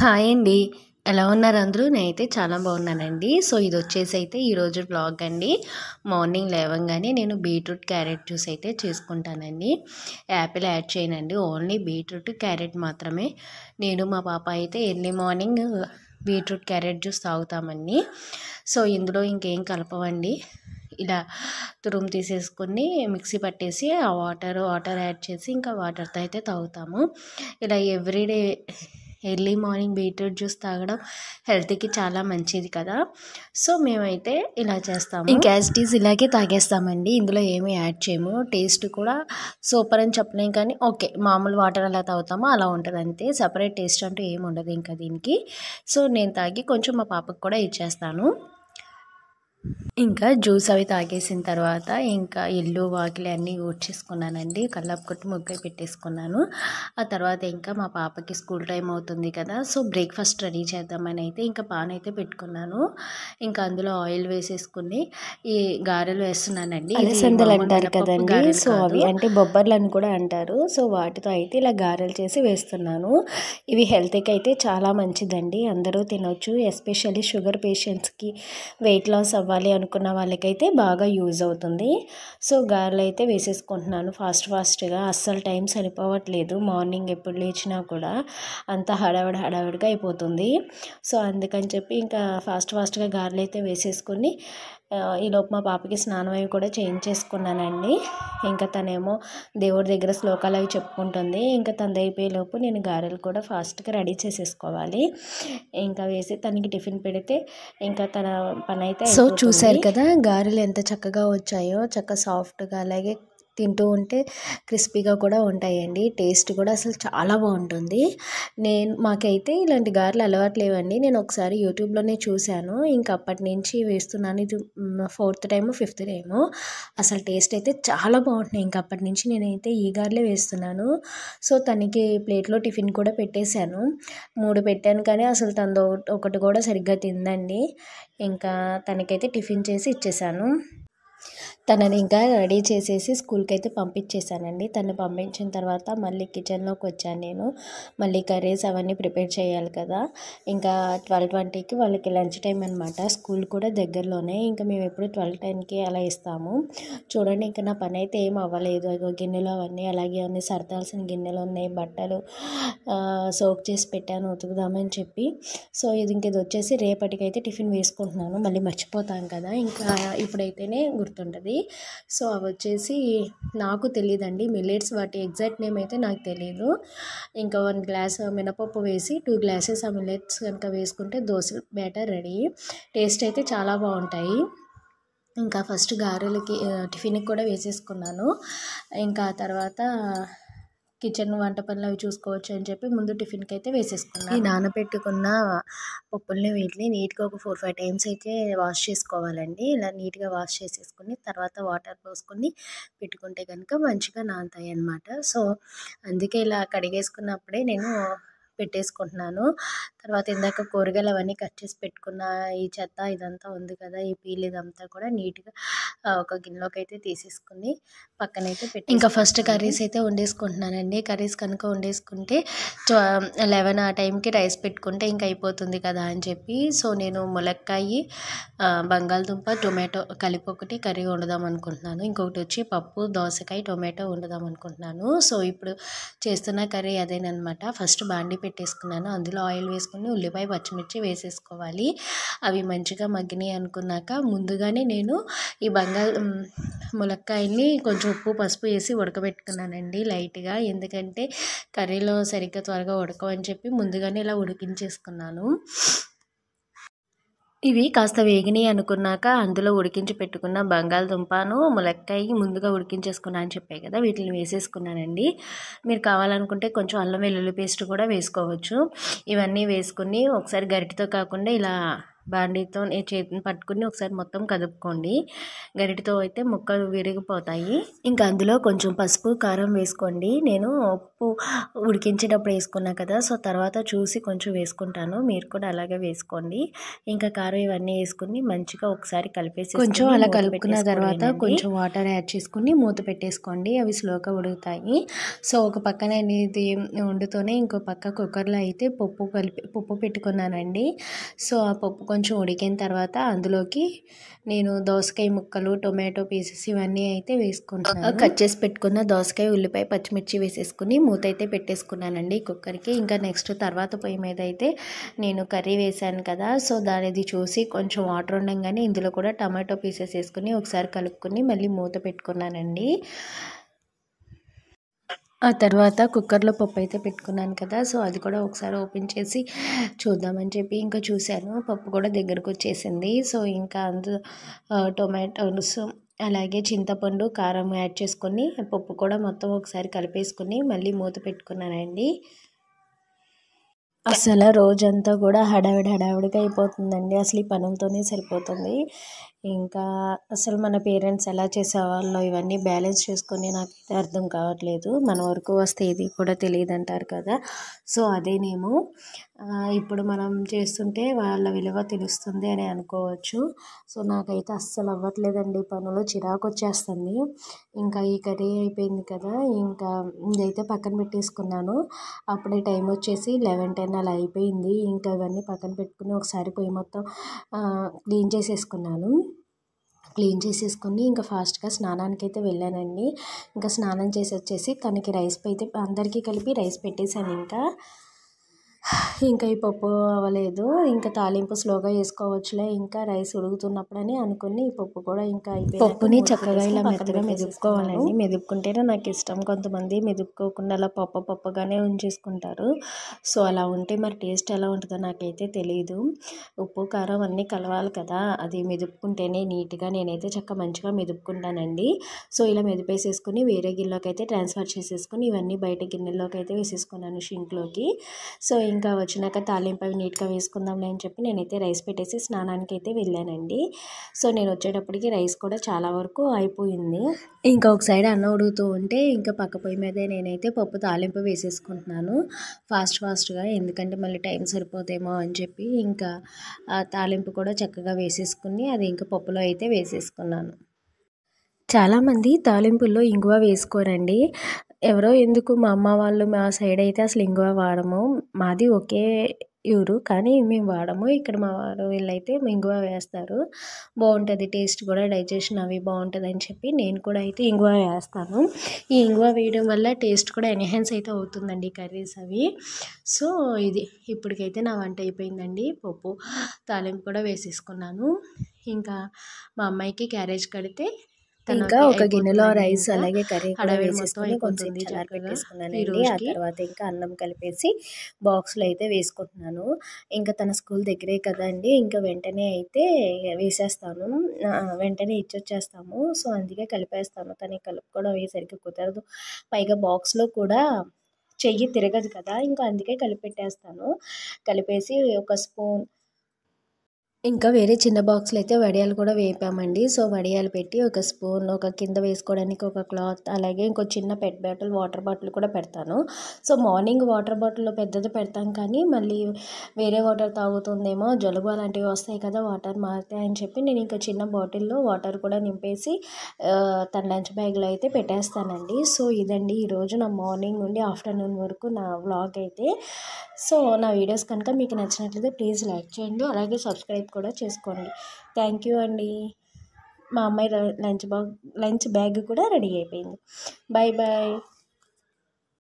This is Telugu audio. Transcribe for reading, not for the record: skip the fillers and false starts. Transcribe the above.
హాయ్ అండి. ఎలా ఉన్నారు అందరూ? నేనైతే చాలా బాగున్నానండి. సో ఇదొచ్చేసి అయితే ఈరోజు వ్లాగ్ అండి. మార్నింగ్ లేవంగానే నేను బీట్రూట్ క్యారెట్ జ్యూస్ అయితే చేసుకుంటానండి. యాపిల్ యాడ్ చేయనండి. ఓన్లీ బీట్రూట్ క్యారెట్ మాత్రమే. నేను మా పాప అయితే early morning beetroot carrot juice తాగుతామండి. సో ఇందులో ఇంకేం కలపవండి. ఇలా తురుము తీసేసుకొని మిక్సీ పట్టేసి ఆ వాటర్ యాడ్ చేసి ఇంకా వాటర్తో అయితే తాగుతాము. ఇలా everyday early morning beetroot juice తాగడం హెల్త్కి చాలా మంచిది కదా. సో మేమైతే ఇలా చేస్తాము. ఇంకా యాజ్ ఇట్ ఈజ్ ఇలాగే తాగేస్తామండి. ఇందులో ఏమీ యాడ్ చేయము. టేస్ట్ కూడా సూపర్ అని చెప్పలేం, కానీ ఓకే మామూలు వాటర్ ఎలా తాగుతామో అలా ఉంటుంది అంతే. సపరేట్ టేస్ట్ అంటూ ఏమి ఉండదు ఇంకా దీనికి. సో నేను తాగి కొంచెం మా పాపకు కూడా ఇచ్చేస్తాను. ఇంకా జ్యూస్ అవి తాగేసిన తర్వాత ఇంకా ఇల్లు వాకిలి అన్నీ ఊడ్చేసుకున్నానండి. కల్లాపు కొట్టి ముగ్గు పెట్టేసుకున్నాను. ఆ తర్వాత ఇంకా మా పాపకి స్కూల్ టైం అవుతుంది కదా, సో బ్రేక్ఫాస్ట్ రెడీ చేద్దామని అయితే ఇంకా పాన్ అయితే పెట్టుకున్నాను. ఇంకా అందులో ఆయిల్ వేసేసుకుని ఈ గారెలు వేస్తున్నానండి. అలసందలు అంటారు కదండి, సో అవి అంటే బొబ్బర్లు అని కూడా అంటారు. సో వాటితో అయితే ఇలా గారెలు చేసి వేస్తున్నాను. ఇవి హెల్త్కి అయితే చాలా మంచిదండి. అందరూ తినొచ్చు. ఎస్పెషల్లీ షుగర్ పేషెంట్స్కి వెయిట్ లాస్ అవ్వాలి అనుకున్న వాళ్ళకైతే బాగా యూజ్ అవుతుంది. సో గారెలు అయితే వేసేసుకుంటున్నాను ఫాస్ట్గా. అస్సలు టైం సరిపోవట్లేదు. మార్నింగ్ ఎప్పుడు లేచినా కూడా అంత హడావిడిగా అయిపోతుంది. సో అందుకని చెప్పి ఇంకా ఫాస్ట్గా గారెలు అయితే వేసేసుకొని ఈలోపు మా పాపకి స్నానం అవి కూడా చేయించేసుకున్నానండి. ఇంకా తనేమో దేవుడి దగ్గర శ్లోకాలు అవి చెప్పుకుంటుంది. ఇంకా తనది అయిపోయేలోపు నేను గారెలు కూడా ఫాస్ట్గా రెడీ చేసేసుకోవాలి. ఇంకా వేసి తనకి టిఫిన్ పెడితే ఇంకా తన పని అయితే సో చూసారు కదా గారెలు ఎంత చక్కగా వచ్చాయో, చక్కగా సాఫ్ట్గా, అలాగే తింటూ ఉంటే క్రిస్పీగా కూడా ఉంటాయండి. టేస్ట్ కూడా అసలు చాలా బాగుంటుంది. మాకైతే ఇలాంటి గారెలు అలవాటు లేవండి. నేను ఒకసారి యూట్యూబ్లోనే చూశాను. ఇంకా అప్పటి నుంచి వేస్తున్నాను. ఇది 4th టైము 5th టైము. అసలు టేస్ట్ అయితే చాలా బాగుంటున్నాయి. ఇంకా అప్పటి నుంచి నేనైతే ఈ గారెలే వేస్తున్నాను. సో తనకి ప్లేట్లో టిఫిన్ కూడా పెట్టేశాను. 3 పెట్టాను, కానీ అసలు తనది ఒకటి కూడా సరిగ్గా తిందండి. ఇంకా తనకైతే టిఫిన్ చేసి ఇచ్చేసాను. తనని ఇంకా రెడీ చేసేసి స్కూల్కి అయితే పంపించేశానండి. తను పంపించిన తర్వాత మళ్ళీ కిచెన్లోకి వచ్చాను నేను. మళ్ళీ కర్రీస్ అవన్నీ ప్రిపేర్ చేయాలి కదా. ఇంకా 12:20కి వాళ్ళకి లంచ్ టైం అనమాట. స్కూల్ కూడా దగ్గరలోనే. ఇంకా మేము ఎప్పుడు 12:10కి అలా ఇస్తాము. చూడండి ఇంకా నా పని అయితే ఏం అవ్వలేదు. గిన్నెలు అవన్నీ అలాగే అన్నీ సర్దాల్సిన గిన్నెలు ఉన్నాయి. బట్టలు సోక్ చేసి పెట్టాను ఉతుకుదామని చెప్పి. సో ఇది వచ్చేసి రేపటికైతే టిఫిన్ వేసుకుంటున్నాను. మళ్ళీ మర్చిపోతాం కదా, ఇంకా ఇప్పుడైతేనే గుర్తుంటుంది. సో అవి వచ్చేసి నాకు తెలియదండి మిల్లెట్స్, వాటి ఎగ్జాక్ట్ నేమ్ అయితే నాకు తెలియదు. ఇంకా 1 గ్లాస్ మినపప్పు వేసి 2 గ్లాసెస్ ఆ మిల్లెట్స్ కనుక వేసుకుంటే దోశ బ్యాటర్ రెడీ. టేస్ట్ అయితే చాలా బాగుంటాయి. ఇంకా ఫస్ట్ గారెలకి టిఫిన్కి కూడా వేసేసుకున్నాను. ఇంకా ఆ తర్వాత కిచెన్ వంట పనులు అవి చూసుకోవచ్చు అని చెప్పి ముందు టిఫిన్కి అయితే వేసేసుకున్నాను. ఈ నానబెట్టుకున్న పప్పుల్ని వీటిని నీట్గా ఒక 4-5 టైమ్స్ అయితే వాష్ చేసుకోవాలండి. ఇలా నీట్గా వాష్ చేసేసుకుని తర్వాత వాటర్ పోసుకొని పెట్టుకుంటే కనుక మంచిగా నానుతాయి అన్నమాట. సో అందుకే ఇలా కడిగేసుకున్నప్పుడే నేను పెట్టేసుకుంటున్నాను. తర్వాత ఇందాక కూరగాయలు అవన్నీ కట్ చేసి పెట్టుకున్న ఈ చెత్త ఇదంతా ఉంది కదా, ఈ పీల్ ఇదంతా కూడా నీట్గా ఒక గిన్నెలోకి అయితే తీసేసుకుని పక్కనైతే పెట్టి ఇంకా ఫస్ట్ కర్రీస్ అయితే వండేసుకుంటున్నానండి. కర్రీస్ కనుక వండేసుకుంటే 11 ఆ టైంకి రైస్ పెట్టుకుంటే ఇంకా అయిపోతుంది కదా అని చెప్పి. సో నేను ములక్కాయ, బంగాళదుంప, టొమాటో కలిపి ఒకటి కర్రీ వండుదాం అనుకుంటున్నాను. ఇంకొకటి వచ్చి పప్పు, దోసకాయ, టొమాటో వండుదాం అనుకుంటున్నాను. సో ఇప్పుడు చేస్తున్న కర్రీ అదేనమాట. ఫస్ట్ బాండి పెట్టేసుకున్నాను. అందులో ఆయిల్ వేసుకుని ఉల్లిపాయ, పచ్చిమిర్చి వేసేసుకోవాలి. అవి మంచిగా మగ్గినాయి అనుకున్నాక ముందుగానే నేను ఈ ములక్కాయని కొంచెం ఉప్పు, పసుపు వేసి ఉడకబెట్టుకున్నానండి లైట్గా. ఎందుకంటే కర్రీలో సరిగ్గా త్వరగా ఉడకవని చెప్పి ముందుగానే ఇలా ఉడికించేసుకున్నాను. ఇవి కాస్త వేగినాయి అనుకున్నాక అందులో ఉడికించి పెట్టుకున్న బంగాళదుంపను, ములక్కాయ ముందుగా ఉడికించేసుకున్నా అని చెప్పాయి కదా, వీటిని వేసేసుకున్నానండి. మీరు కావాలనుకుంటే కొంచెం అల్లం వెల్లుల్లి పేస్ట్ కూడా వేసుకోవచ్చు. ఇవన్నీ వేసుకుని ఒకసారి గరిటెతో కాకుండా ఇలా బాండీతో చేతిని పట్టుకుని ఒకసారి మొత్తం కదుపుకోండి. గరిటెతో అయితే ముక్కలు విరిగిపోతాయి. ఇంకా అందులో కొంచెం పసుపు, కారం వేసుకోండి. నేను ఉప్పు ఉడికించేటప్పుడు వేసుకున్నా కదా, సో తర్వాత చూసి కొంచెం వేసుకుంటాను. మీరు కూడా అలాగే వేసుకోండి. ఇంకా కారం ఇవన్నీ వేసుకుని మంచిగా ఒకసారి కలిపేసి కొంచెం అలా కలుపుకున్న తర్వాత కొంచెం వాటర్ యాడ్ చేసుకుని మూత పెట్టేసుకోండి. అవి స్లోగా ఉడుకుతాయి. సో ఒక పక్కన ఇది వండుతూనే ఇంకో పక్క కుక్కర్లో అయితే పప్పు పెట్టుకున్నానండి. సో ఆ పప్పు కొంచెం ఉడికిన తర్వాత అందులోకి నేను దోసకాయ ముక్కలు, టొమాటో పీసెస్ ఇవన్నీ అయితే వేసుకుంటున్నాను. కట్ చేసి పెట్టుకున్న దోసకాయ, ఉల్లిపాయ, పచ్చిమిర్చి వేసేసుకుని మూత అయితే పెట్టేసుకున్నానండి కుక్కర్కి. ఇంకా నెక్స్ట్ తర్వాత పొయ్యి మీద అయితే నేను కర్రీ వేసాను కదా, సో దానిది చూసి కొంచెం వాటర్ ఉండగానే ఇందులో కూడా టమాటో పీసెస్ వేసుకుని ఒకసారి కలుపుకొని మళ్ళీ మూత పెట్టుకున్నానండి. ఆ తర్వాత కుక్కర్లో పప్పు అయితే పెట్టుకున్నాను కదా, సో అది కూడా ఒకసారి ఓపెన్ చేసి చూద్దామని చెప్పి ఇంకా చూశాను. పప్పు కూడా దగ్గరకు వచ్చేసింది. సో ఇంకా అందులో టొమాటోస్ అలాగే చింతపండు, కారం యాడ్ చేసుకొని పప్పు కూడా మొత్తం ఒకసారి కలిపేసుకుని మళ్ళీ మూత పెట్టుకున్నానండి. అసలు రోజంతా కూడా హడావిడిగా అయిపోతుందండి. అసలు ఈ పనులతోనే సరిపోతుంది. ఇంకా అసలు మన పేరెంట్స్ ఎలా చేసేవాళ్ళో ఇవన్నీ బ్యాలెన్స్ చేసుకొని నాకైతే అర్థం కావట్లేదు. మన వరకు వస్తే ఇది కూడా తెలియదు అంటారు కదా, సో అదేనేమో ఇప్పుడు మనం చేస్తుంటే వాళ్ళ విలువ తెలుస్తుంది అని అనుకోవచ్చు. సో నాకైతే అస్సలు అవ్వట్లేదండి పనులు, చిరాకు వచ్చేస్తుంది. ఇంకా ఈ కర్రీ అయిపోయింది కదా, ఇంకా ఇదైతే పక్కన పెట్టేసుకున్నాను. అప్పుడే టైం వచ్చేసి 11:10 అలా అయిపోయింది. ఇంకా ఇవన్నీ పక్కన పెట్టుకుని ఒకసారి పొయ్యి మొత్తం క్లీన్ చేసేసుకున్నాను. క్లీన్ చేసేసుకొని ఇంకా ఫాస్ట్గా స్నానానికి అయితే వెళ్ళానండి. ఇంకా స్నానం చేసి వచ్చేసి తనకి రైస్ అయితే అందరికీ కలిపి రైస్ పెట్టేశాను. ఇంకా ఈ పప్పు అవ్వలేదు, ఇంకా తాలింపు స్లోగా వేసుకోవచ్చులే ఇంకా రైస్ ఉడుకుతున్నప్పుడని అనుకుని ఈ పప్పు కూడా ఇంకా అయిపోయింది. పప్పుని చక్కగా ఇలా మెత్తగా మెదుపుకోవాలండి. మెదుపుకుంటేనే నాకు ఇష్టం. కొంతమంది మెదుపుకోకుండా అలా పప్పుగానే ఉంచేసుకుంటారు. సో అలా ఉంటే మరి టేస్ట్ ఎలా ఉంటుందో నాకైతే తెలియదు. ఉప్పు కారం అన్నీ కలవాలి కదా, అది మెదుపుకుంటేనే నీట్గా నేనైతే మంచిగా మెదుపుకుంటానండి. సో ఇలా మెదిపేసేసుకుని వేరే గిన్నెలోకి అయితే ట్రాన్స్ఫర్ చేసేసుకుని ఇవన్నీ బయట గిన్నెలోకి అయితే వేసేసుకున్నాను షింక్లోకి. సో ఇంకా వచ్చినాక తాలింపు అవి నీట్గా వేసుకుందాంలే అని చెప్పి నేనైతే రైస్ పెట్టేసి స్నానానికి అయితే వెళ్ళానండి. సో నేను వచ్చేటప్పటికి రైస్ కూడా చాలా వరకు అయిపోయింది. ఇంకా ఒక సైడ్ అన్నం ఉడుకుతూ ఉంటే ఇంకా పక్క పొయ్యి మీదే నేనైతే పప్పు తాలింపు వేసేసుకుంటున్నాను ఫాస్ట్గా, ఎందుకంటే మళ్ళీ టైం సరిపోతేమో అని చెప్పి ఇంకా తాలింపు కూడా చక్కగా వేసేసుకుని అది ఇంకా పప్పులో అయితే వేసేసుకున్నాను. చాలామంది తాలింపుల్లో ఇంగువ వేసుకోరండి. ఎవరో ఎందుకు మా అమ్మ వాళ్ళు మా సైడ్ అయితే అసలు ఇంగువ వాడము. మాది ఒకే ఊరు కానీ మేము వాడము. ఇక్కడ మా వారు వీళ్ళైతే ఇంగువ వేస్తారు. బాగుంటుంది టేస్ట్ కూడా, డైజెషన్ అవి బాగుంటుంది అని చెప్పి నేను కూడా అయితే ఇంగువ వేస్తాను. ఈ ఇంగువ వేయడం వల్ల టేస్ట్ కూడా ఎన్హాన్స్ అయితే అవుతుందండి కర్రీస్ అవి. సో ఇప్పటికైతే నా వంట అయిపోయిందండి. పప్పు తాలింపు కూడా వేసేసుకున్నాను. ఇంకా మా అమ్మాయికి క్యారేజ్ కడితే ఇంకా ఒక గిన్నెలో రైస్ అలాగే కర్రీ కూడా వేసేసుకొని కొంచెం చల్లారి పెట్టేసుకున్నానండి. ఆ తర్వాత ఇంకా అన్నం కలిపేసి బాక్స్లో అయితే వేసుకుంటున్నాను. ఇంకా తన స్కూల్ దగ్గరే కదండి, ఇంకా వెంటనే అయితే వేసేస్తాను, వెంటనే ఇచ్చొచ్చేస్తాము. సో అందుకే కలిపేస్తాను. తనకి కలుపుకోవడం అయ్యేసరికి కుదరదు. పైగా బాక్స్లో కూడా చెయ్యి తిరగదు కదా, ఇంకా అందుకే కలిపెట్టేస్తాను. కలిపేసి ఒక స్పూన్ ఇంకా వేరే చిన్న బాక్స్లో అయితే వడియాలు కూడా వేపామండి. సో వడియాలు పెట్టి ఒక స్పూన్, ఒక కింద వేసుకోవడానికి ఒక క్లాత్, అలాగే ఇంకో చిన్న పెట్ బాటిల్ వాటర్ బాటిల్ కూడా పెడతాను. సో మార్నింగ్ వాటర్ బాటిల్లో పెద్దది పెడతాం కానీ మళ్ళీ వేరే వాటర్ తాగుతుందేమో, జలుబు అలాంటివి వస్తాయి కదా వాటర్ మారితే అని చెప్పి నేను ఇంకా చిన్న బాటిల్లో వాటర్ కూడా నింపేసి తన లంచ్ బ్యాగ్లో అయితే పెట్టేస్తానండి. సో ఇదండి ఈరోజు నా మార్నింగ్ నుండి ఆఫ్టర్నూన్ వరకు నా వ్లాగ్ అయితే. సో నా వీడియోస్ కనుక మీకు నచ్చినట్లయితే ప్లీజ్ లైక్ చేయండి, అలాగే సబ్స్క్రైబ్ కూడా చేసుకోండి. థ్యాంక్ యూ అండి. మా అమ్మాయి లంచ్ బ్యాగ్ కూడా రెడీ అయిపోయింది. బాయ్.